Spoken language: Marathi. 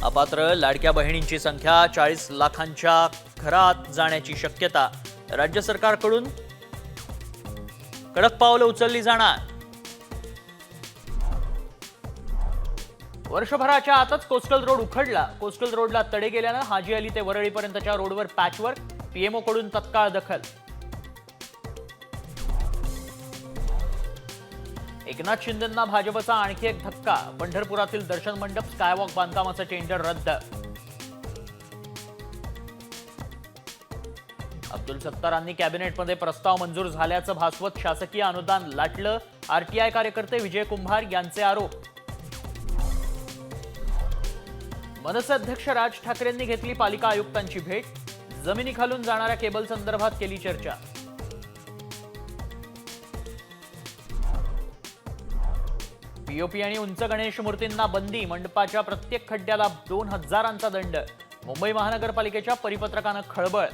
अपात्र लाडक्या बहिणींची संख्या 40 लाखांच्या घरात जाण्याची शक्यता. राज्य सरकारकडून कडक पावलं उचलली जाणार. वर्षभराच्या आतच कोस्टल रोड उखडला. कोस्टल रोडला तडे गेल्यानं हाजी अली ते वरळीपर्यंतच्या रोडवर पॅचवर्क. पीएमओ कडून तत्काळ दखल. एकनाथ शिंदेंना भाजपचा आणखी एक धक्का. पंढरपुरातील दर्शन मंडप स्कायवॉक बांधकामाचं टेंडर रद्द. अब्दुल सत्तारांनी कॅबिनेटमध्ये प्रस्ताव मंजूर झाल्याचं भासवत शासकीय अनुदान लाटलं. आरटीआय कार्यकर्ते विजय कुंभार यांचे आरोप. मनसे अध्यक्ष राज ठाकरेंनी घेतली पालिका आयुक्तांची भेट. जमिनीखालून जाणाऱ्या केबल संदर्भात केली चर्चा. पीओपी आणि उंच गणेश मूर्तींना बंदी. मंडपाच्या प्रत्येक खड्ड्याला 2000चा दंड. मुंबई महानगरपालिकेच्या परिपत्रकानं खळबळ.